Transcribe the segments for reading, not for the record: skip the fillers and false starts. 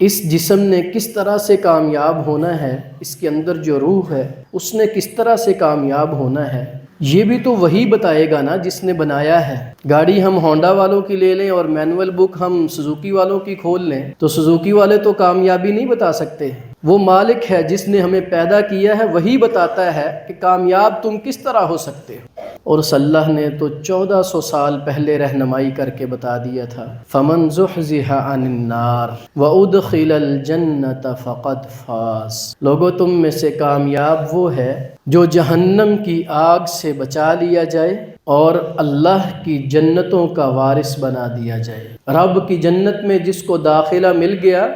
اس جسم نے کس طرح سے کامیاب ہونا ہے، اس کے اندر جو روح ہے اس نے کس طرح سے کامیاب ہونا ہے، یہ بھی تو وہی بتائے گا نا جس نے بنایا ہے۔ گاڑی ہم ہونڈا والوں کی لے لیں اور مینول بک ہم سزوکی والوں کی کھول لیں تو سزوکی والے تو کامیابی نہیں بتا سکتے۔ وہ مالک ہے جس نے ہمیں پیدا کیا ہے، وہی بتاتا ہے کہ کامیاب تم کس طرح ہو سکتے ہو۔ اور اس اللہ نے تو 1400 سال پہلے رہنمائی کر کے بتا دیا تھا، فَمَنْ زُحْزِحَ عَنِ النَّارِ وَأُدْخِلَ الْجَنَّةَ فَقَدْ فَازَ۔ لوگو تم میں سے کامیاب وہ ہے جو جہنم کی آگ سے بچا لیا جائے اور اللہ کی جنتوں کا وارث بنا دیا جائے۔ رب کی جنت میں جس کو داخلہ مل گیا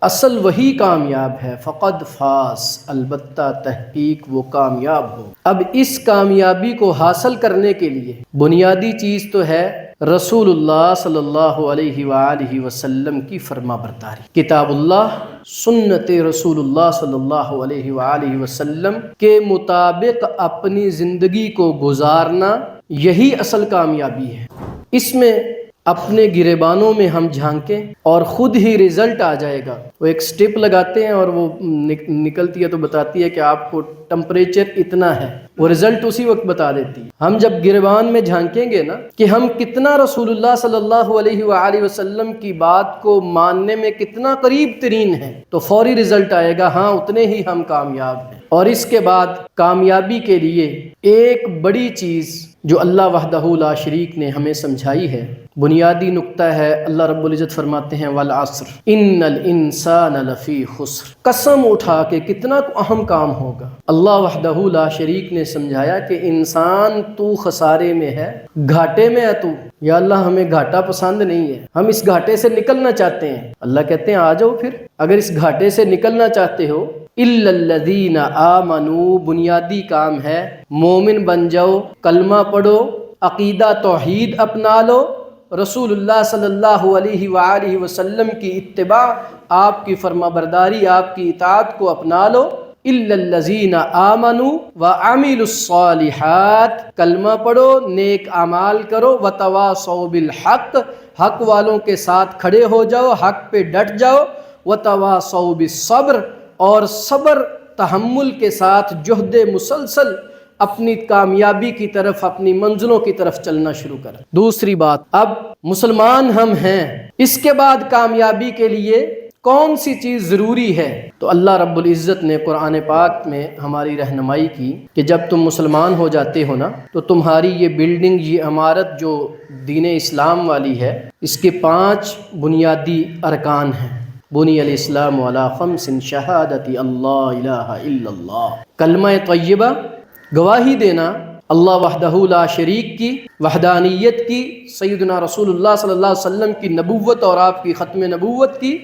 اصل وہی کامیاب ہے، فقد فاز، البتہ تحقیق وہ کامیاب ہو۔ اب اس کامیابی کو حاصل کرنے کے لیے بنیادی چیز تو ہے رسول اللہ صلی اللہ علیہ وآلہ وسلم کی فرما برداری، کتاب اللہ، سنت رسول اللہ صلی اللہ علیہ وآلہ وسلم کے مطابق اپنی زندگی کو گزارنا، یہی اصل کامیابی ہے۔ اس میں اپنے گریبانوں میں ہم جھانکیں اور خود ہی رزلٹ آ جائے گا۔ وہ ایک سٹیپ لگاتے ہیں اور وہ نکلتی ہے تو بتاتی ہے کہ آپ کو ٹمپریچر اتنا ہے، وہ رزلٹ اسی وقت بتا دیتی ہے۔ ہم جب گریبان میں جھانکیں گے نا کہ ہم کتنا رسول اللہ صلی اللہ علیہ وآلہ وسلم کی بات کو ماننے میں کتنا قریب ترین ہیں تو فوری رزلٹ آئے گا، ہاں اتنے ہی ہم کامیاب ہیں۔ اور اس کے بعد کامیابی کے لیے ایک بڑی چیز جو اللہ وحدہ لا شریک نے ہمیں سمجھائی ہے، بنیادی نقطہ ہے، اللہ رب العزت فرماتے ہیں والعصر ان الانسان لفی خسر۔ قسم اٹھا کے کتنا اہم کام ہوگا، اللہ وحدہ لا شریک نے سمجھایا کہ انسان تو خسارے میں ہے، گھاٹے میں ہے تو۔ یا اللہ ہمیں گھاٹا پسند نہیں ہے، ہم اس گھاٹے سے نکلنا چاہتے ہیں۔ اللہ کہتے ہیں آ جاؤ پھر، اگر اس گھاٹے سے نکلنا چاہتے ہو اِلَّا الَّذِينَ آمَنُوا، بنیادی کام ہے مومن بن جاؤ، کلمہ پڑھو، عقیدہ توحید اپنا لو، رسول اللہ صلی اللہ علیہ وآلہ وسلم کی اتباع، آپ کی فرما برداری، آپ کی اطاعت کو اپنا لو۔ اِلَّا الَّذِينَ آمَنُوا وَعَمِلُوا الصَّالِحَاتِ، کلمہ پڑھو، نیک اعمال کرو، وَتَوَاصَوْا بِالْحَقِّ، حق والوں کے ساتھ کھڑے ہو جاؤ، حق پہ ڈٹ جاؤ، وَتَوَاصَوْا بِالصَّبْرِ، اور صبر تحمل کے ساتھ جہد مسلسل اپنی کامیابی کی طرف، اپنی منزلوں کی طرف چلنا شروع کر۔ دوسری بات، اب مسلمان ہم ہیں، اس کے بعد کامیابی کے لیے کون سی چیز ضروری ہے؟ تو اللہ رب العزت نے قرآن پاک میں ہماری رہنمائی کی کہ جب تم مسلمان ہو جاتے ہو نا تو تمہاری یہ بلڈنگ، یہ عمارت جو دین اسلام والی ہے، اس کے 5 بنیادی ارکان ہیں۔ بنی الاسلام علی 5 شہادت اللہ الہ الا اللہ، کلمہ طیبہ، گواہی دینا اللہ وحدہ لا شریک کی وحدانیت کی، سیدنا رسول اللہ صلی اللہ علیہ وسلم کی نبوت اور آپ کی ختم نبوت کی،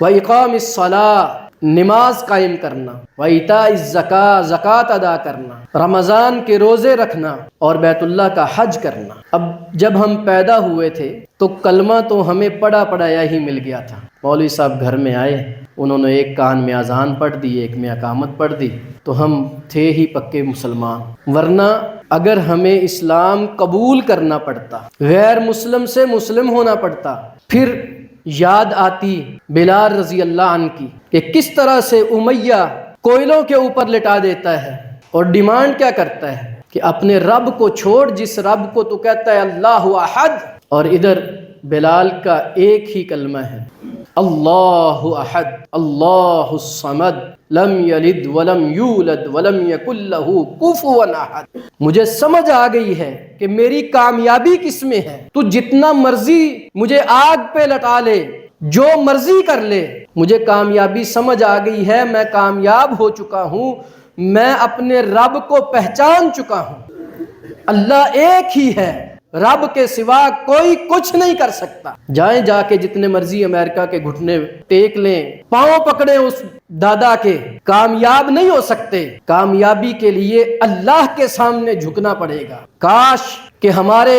وَإِقَامِ الصَّلَاةِ، نماز قائم کرنا، وَإِيتَاءِ الزَّكَاةِ، زکوٰۃ ادا کرنا، رمضان کے روزے رکھنا اور بیت اللہ کا حج کرنا۔ اب جب ہم پیدا ہوئے تھے تو کلمہ تو ہمیں پڑھا پڑھایا ہی مل گیا تھا۔ مولوی صاحب گھر میں آئے، انہوں نے ایک کان میں اذان پڑھ دی، ایک میں اقامت پڑھ دی، تو ہم تھے ہی پکے مسلمان۔ ورنہ اگر ہمیں اسلام قبول کرنا پڑتا، غیر مسلم سے مسلم ہونا پڑتا، پھر یاد آتی بلال رضی اللہ عنہ کی کہ کس طرح سے امیہ کوئلوں کے اوپر لٹا دیتا ہے اور ڈیمانڈ کیا کرتا ہے کہ اپنے رب کو چھوڑ، جس رب کو تو کہتا ہے اللہ احد، اور ادھر بلال کا ایک ہی کلمہ ہے اللہ احد اللہ الصمد لم یلد ولم یولد ولم یکن لہ کفوا احد۔ مجھے سمجھ آ گئی ہے کہ میری کامیابی کس میں ہے، تو جتنا مرضی مجھے آگ پہ لٹا لے، جو مرضی کر لے، مجھے کامیابی سمجھ آ گئی ہے، میں کامیاب ہو چکا ہوں، میں اپنے رب کو پہچان چکا ہوں۔ اللہ ایک ہی ہے، رب کے سوا کوئی کچھ نہیں کر سکتا۔ جائیں جا کے جتنے مرضی امریکہ کے گھٹنے ٹیک لیں، پاؤں پکڑیں اس دادا کے، کامیاب نہیں ہو سکتے۔ کامیابی کے لیے اللہ کے سامنے جھکنا پڑے گا۔ کاش کہ ہمارے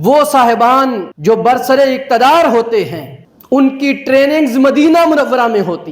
وہ صاحبان جو برسر اقتدار ہوتے ہیں ان کی ٹریننگز مدینہ منورہ میں ہوتی،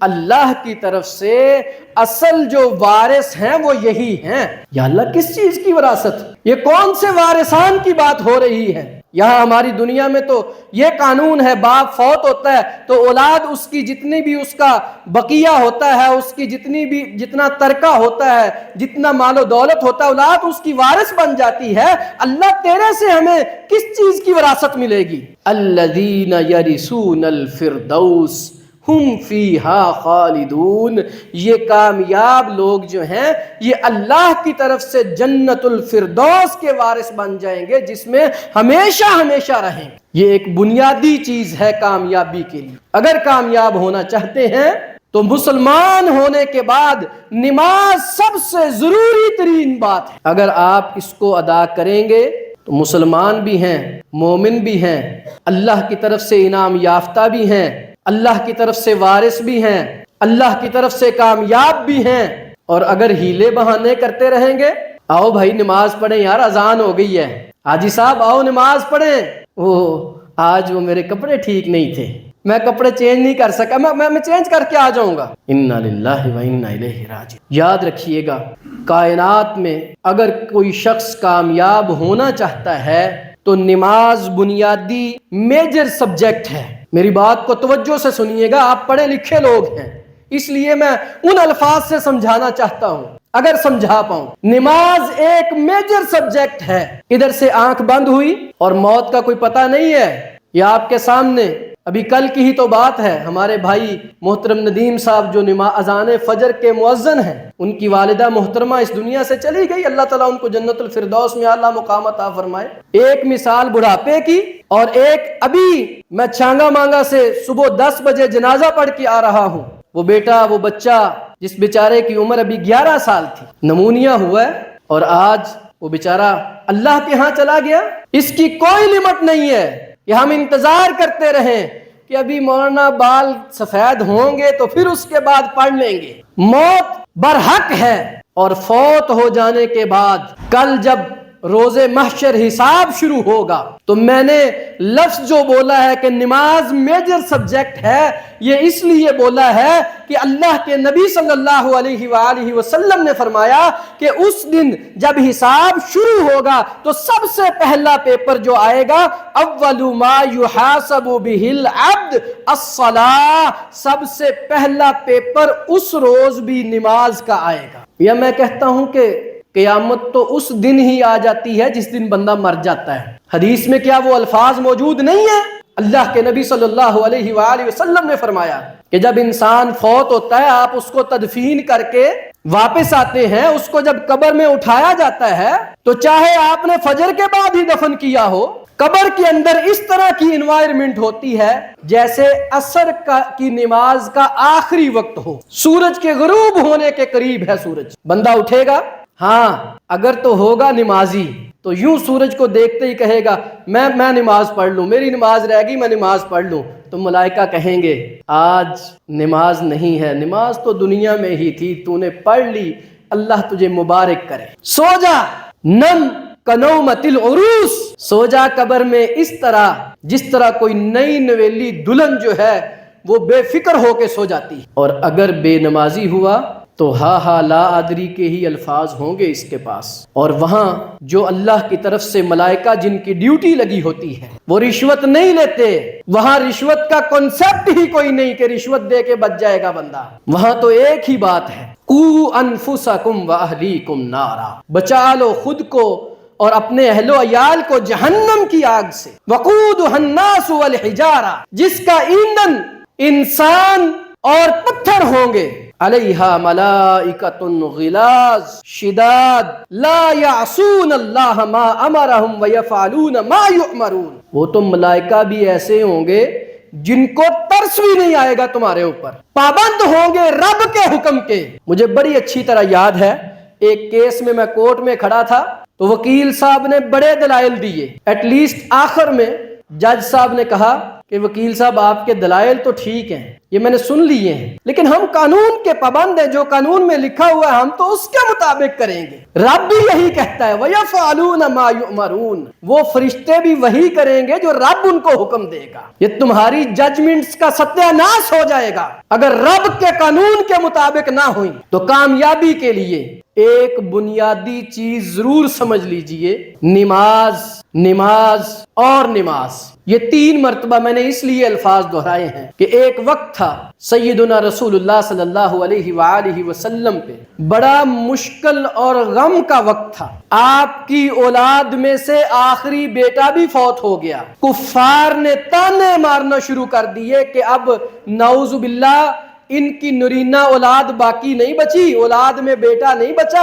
اللہ کی طرف سے اصل جو وارث ہیں وہ یہی ہیں۔ یا اللہ کس چیز کی وراثت؟ یہ کون سے وارثان کی بات ہو رہی ہے؟ یہاں ہماری دنیا میں تو یہ قانون ہے، باپ فوت ہوتا ہے تو اولاد اس کی جتنی بھی اس کا بقیہ ہوتا ہے، اس کی جتنا ترکہ ہوتا ہے، جتنا مال و دولت ہوتا ہے، اولاد اس کی وارث بن جاتی ہے۔ اللہ تیرے سے ہمیں کس چیز کی وراثت ملے گی؟ الذین یرثون الفردوس ہم فیہا خالدون، یہ کامیاب لوگ جو ہیں یہ اللہ کی طرف سے جنت الفردوس کے وارث بن جائیں گے، جس میں ہمیشہ ہمیشہ رہیں۔ یہ ایک بنیادی چیز ہے کامیابی کے لیے۔ اگر کامیاب ہونا چاہتے ہیں تو مسلمان ہونے کے بعد نماز سب سے ضروری ترین بات ہے۔ اگر آپ اس کو ادا کریں گے تو مسلمان بھی ہیں، مومن بھی ہیں، اللہ کی طرف سے انعام یافتہ بھی ہیں، اللہ کی طرف سے وارث بھی ہیں، اللہ کی طرف سے کامیاب بھی ہیں۔ اور اگر ہیلے بہانے کرتے رہیں گے، آؤ بھائی نماز پڑھیں یار، اذان ہو گئی ہے، حاجی صاحب آؤ نماز پڑھیں، آج وہ میرے کپڑے ٹھیک نہیں تھے، میں کپڑے چینج نہیں کر سکا، میں چینج کر کے آ جاؤں گا۔ انا للہ و انا الیہ راجعون۔ یاد رکھیے گا، کائنات میں اگر کوئی شخص کامیاب ہونا چاہتا ہے تو نماز بنیادی میجر سبجیکٹ ہے۔ میری بات کو توجہ سے سنیے گا، آپ پڑھے لکھے لوگ ہیں، اس لیے میں ان الفاظ سے سمجھانا چاہتا ہوں اگر سمجھا پاؤں۔ نماز ایک میجر سبجیکٹ ہے۔ ادھر سے آنکھ بند ہوئی اور موت کا کوئی پتہ نہیں ہے، یہ آپ کے سامنے ابھی کل کی ہی تو بات ہے، ہمارے بھائی محترم ندیم صاحب جو اذان فجر کے مؤذن ہیں، ان کی والدہ محترمہ اس دنیا سے چلی گئی، اللہ تعالیٰ ان کو جنت الفردوس میں اعلیٰ مقام عطا فرمائے۔ ایک مثال بڑھاپے کی اور ایک ابھی میں چھانگا مانگا سے صبح 10 بجے جنازہ پڑھ کے آ رہا ہوں، وہ بیٹا وہ بچہ جس بیچارے کی عمر ابھی 11 سال تھی، نمونیا ہوا ہے اور آج وہ بیچارہ اللہ کے ہاں چلا گیا۔ اس کی کوئی لمٹ نہیں ہے کہ ہم انتظار کرتے رہیں کہ ابھی مولانا بال سفید ہوں گے تو پھر اس کے بعد پڑھ لیں گے۔ موت برحق ہے، اور فوت ہو جانے کے بعد کل جب روز محشر حساب شروع ہوگا تو میں نے لفظ جو بولا ہے کہ نماز میجر سبجیکٹ ہے، یہ اس لیے بولا ہے کہ اللہ کے نبی صلی اللہ علیہ وآلہ وسلم نے فرمایا کہ اس دن جب حساب شروع ہوگا تو سب سے پہلا پیپر جو آئے گا، اول ما یحاسب بہ العبد الصلاۃ، سب سے پہلا پیپر اس روز بھی نماز کا آئے گا۔ یا میں کہتا ہوں کہ قیامت تو اس دن ہی آ جاتی ہے جس دن بندہ مر جاتا ہے۔ حدیث میں کیا وہ الفاظ موجود نہیں ہیں؟ اللہ کے نبی صلی اللہ علیہ وآلہ وسلم نے فرمایا کہ جب انسان فوت ہوتا ہے، آپ اس کو تدفین کر کے واپس آتے ہیں، اس کو جب قبر میں اٹھایا جاتا ہے تو چاہے آپ نے فجر کے بعد ہی دفن کیا ہو، قبر کے اندر اس طرح کی انوائرمنٹ ہوتی ہے جیسے عصر کی نماز کا آخری وقت ہو، سورج کے غروب ہونے کے قریب ہے سورج۔ بندہ اٹھے گا، ہاں اگر تو ہوگا نمازی تو یوں سورج کو دیکھتے ہی کہے گا میں نماز پڑھ لوں، میری نماز رہ گئی، میں نماز پڑھ لوں۔ تو ملائکہ کہیں گے آج نماز نہیں ہے، نماز تو دنیا میں ہی تھی، تو نے پڑھ لی، اللہ تجھے مبارک کرے، سو جا، نم کنومت العروس، سو جا قبر میں اس طرح جس طرح کوئی نئی نویلی دلہن جو ہے وہ بے فکر ہو کے سو جاتی ہے۔ اور اگر بے نمازی ہوا تو ہا لا ادری کے ہی الفاظ ہوں گے اس کے پاس، اور وہاں جو اللہ کی طرف سے ملائکہ جن کی ڈیوٹی لگی ہوتی ہے وہ رشوت نہیں لیتے، وہاں رشوت کا کنسپٹ ہی کوئی نہیں کہ رشوت دے کے بچ جائے گا بندہ، وہاں تو ایک ہی بات ہے، قوا انفسکم واہلیکم نارا، بچا لو خود کو اور اپنے اہل و عیال کو جہنم کی آگ سے، وقودھا الناس والحجارہ، جس کا ایندھن انسان اور پتھر ہوں گے، علیہا ملائکۃ غلاظ شداد لا یعصون اللہ ما امرہم ویفعلون ما یؤمرون، وہ تو ملائکہ بھی ایسے ہوں گے جن کو ترس بھی نہیں آئے گا تمہارے اوپر، پابند ہوں گے رب کے حکم کے۔ مجھے بڑی اچھی طرح یاد ہے، ایک کیس میں کورٹ میں کھڑا تھا تو وکیل صاحب نے بڑے دلائل دیے، ایٹ لیسٹ آخر میں جج صاحب نے کہا کہ وکیل صاحب آپ کے دلائل تو ٹھیک ہیں، یہ میں نے سن لیے ہیں، لیکن ہم قانون کے پابند ہیں، جو قانون میں لکھا ہوا ہے ہم تو اس کے مطابق کریں گے۔ رب بھی یہی کہتا ہے وَيَفْعَلُونَ مَا يُؤْمَرُونَ، وہ فرشتے بھی وہی کریں گے جو رب ان کو حکم دے گا۔ یہ تمہاری ججمنٹس کا ستیہ ناش ہو جائے گا اگر رب کے قانون کے مطابق نہ ہوئی۔ تو کامیابی کے لیے ایک بنیادی چیز ضرور سمجھ لیجئے، نماز، نماز اور نماز۔ یہ 3 مرتبہ میں نے اس لیے الفاظ دہرائے ہیں کہ ایک وقت تھا سیدنا رسول اللہ صلی اللہ علیہ وآلہ وسلم پہ بڑا مشکل اور غم کا وقت تھا۔ آپ کی اولاد میں سے آخری بیٹا بھی فوت ہو گیا۔ کفار نے تانے مارنا شروع کر دیے کہ اب نعوذ باللہ ان کی نرینہ اولاد باقی نہیں بچی، اولاد میں بیٹا نہیں بچا،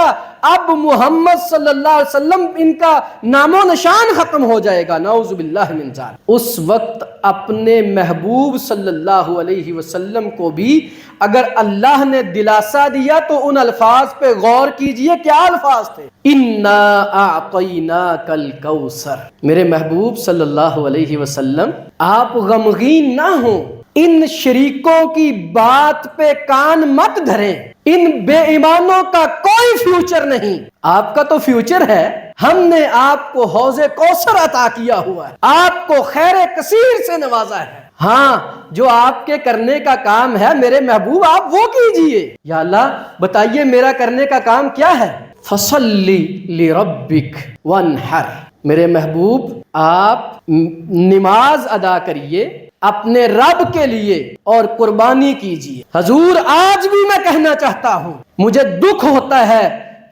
اب محمد صلی اللہ علیہ وسلم ان کا نام و نشان ختم ہو جائے گا، نعوذ باللہ من ذالک۔ اس وقت اپنے محبوب صلی اللہ علیہ وسلم کو بھی اگر اللہ نے دلاسا دیا تو ان الفاظ پہ غور کیجئے، کیا الفاظ تھے؟ اِنَّا أَعْطَيْنَاكَ الْكَوْثَرَ، میرے محبوب صلی اللہ علیہ وسلم آپ غمگین نہ ہوں، ان شریکوں کی بات پہ کان مت دھریں، ان بے ایمانوں کا کوئی فیوچر نہیں، آپ کا تو فیوچر ہے، ہم نے آپ کو حوض کوثر عطا کیا ہوا ہے، آپ کو خیر کثیر سے نوازا ہے، ہاں جو آپ کے کرنے کا کام ہے میرے محبوب آپ وہ کیجئے۔ یا اللہ بتائیے میرا کرنے کا کام کیا ہے؟ فَصَلِّ لِرَبِّكَ وَانْحَرْ، میرے محبوب آپ نماز ادا کریے اپنے رب کے لیے اور قربانی کیجئے۔ حضور آج بھی میں کہنا چاہتا ہوں، مجھے دکھ ہوتا ہے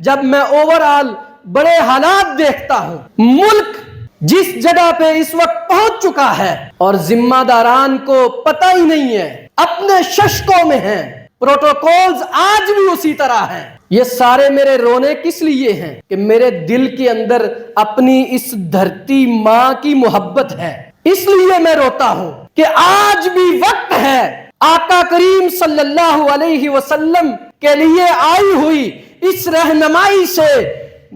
جب میں اوورآل بڑے حالات دیکھتا ہوں، ملک جس جگہ پہ اس وقت پہنچ چکا ہے اور ذمہ داران کو پتہ ہی نہیں ہے، اپنے ششکوں میں ہیں، پروٹوکولز آج بھی اسی طرح ہیں۔ یہ سارے میرے رونے کس لیے ہیں کہ میرے دل کے اندر اپنی اس دھرتی ماں کی محبت ہے، اس لیے میں روتا ہوں کہ آج بھی وقت ہے آقا کریم صلی اللہ علیہ وسلم کے لیے آئی ہوئی اس رہنمائی سے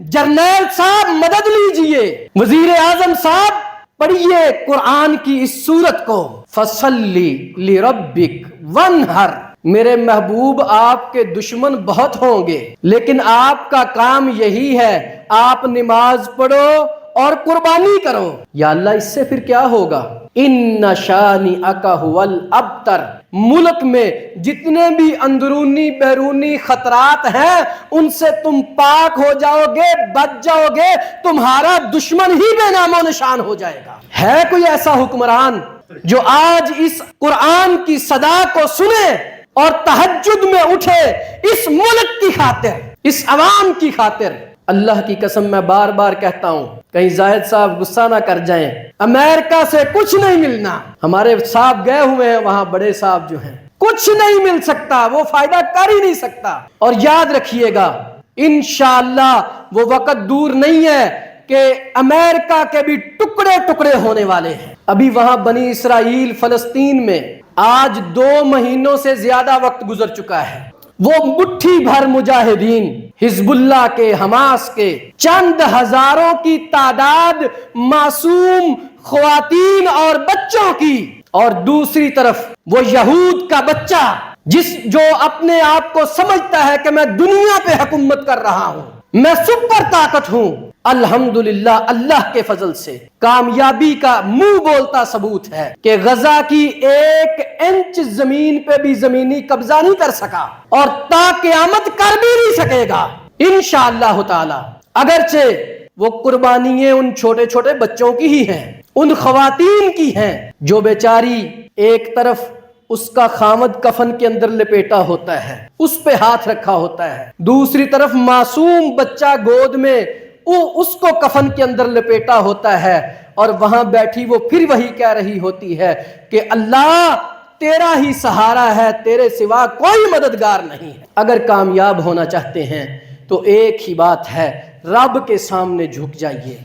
جرنیل صاحب مدد لیجئے، وزیر اعظم صاحب پڑھیے قرآن کی اس سورت کو، فَصَلِّ لِرَبِّكَ وَانْحَرْ، میرے محبوب آپ کے دشمن بہت ہوں گے لیکن آپ کا کام یہی ہے، آپ نماز پڑھو اور قربانی کرو۔ یا اللہ اس سے پھر کیا ہوگا؟ اِنَّ شَانِئَكَ هُوَ الْأَبْتَرُ، ملک میں جتنے بھی اندرونی بیرونی خطرات ہیں ان سے تم پاک ہو جاؤ گے، بچ جاؤ گے، تمہارا دشمن ہی بے نام و نشان ہو جائے گا۔ ہے کوئی ایسا حکمران جو آج اس قرآن کی صدا کو سنے اور تہجد میں اٹھے اس ملک کی خاطر، اس عوام کی خاطر؟ اللہ کی قسم میں بار بار کہتا ہوں، کہیں زاہد صاحب غصہ نہ کر جائیں، امریکہ سے کچھ نہیں ملنا، ہمارے صاحب گئے ہوئے ہیں وہاں، بڑے صاحب جو ہیں، کچھ نہیں مل سکتا، وہ فائدہ کر ہی نہیں سکتا۔ اور یاد رکھیے گا انشاءاللہ وہ وقت دور نہیں ہے کہ امریکہ کے بھی ٹکڑے ٹکڑے ہونے والے ہیں۔ ابھی وہاں بنی اسرائیل فلسطین میں آج 2 مہینوں سے زیادہ وقت گزر چکا ہے، وہ مٹھی بھر مجاہدین حزب اللہ کے، حماس کے، چند ہزاروں کی تعداد معصوم خواتین اور بچوں کی، اور دوسری طرف وہ یہود کا بچہ جو اپنے آپ کو سمجھتا ہے کہ میں دنیا پہ حکومت کر رہا ہوں، میں سپر طاقت ہوں۔ الحمدللہ اللہ کے فضل سے کامیابی کا منہ بولتا ثبوت ہے کہ غزہ کی 1 انچ زمین پہ بھی زمینی قبضہ نہیں کر سکا اور تا قیامت کر بھی نہیں سکے گا انشاءاللہ تعالی۔ اگرچہ وہ قربانیاں ان چھوٹے چھوٹے بچوں کی ہی ہیں، ان خواتین کی ہیں جو بیچاری ایک طرف اس کا خامد کفن کے اندر لپیٹا ہوتا ہے، اس پہ ہاتھ رکھا ہوتا ہے، دوسری طرف معصوم بچہ گود میں اس کو کفن کے اندر لپیٹا ہوتا ہے، اور وہاں بیٹھی وہ پھر وہی کہہ رہی ہوتی ہے کہ اللہ تیرا ہی سہارا ہے، تیرے سوا کوئی مددگار نہیں ہے۔ اگر کامیاب ہونا چاہتے ہیں تو ایک ہی بات ہے، رب کے سامنے جھک جائیے۔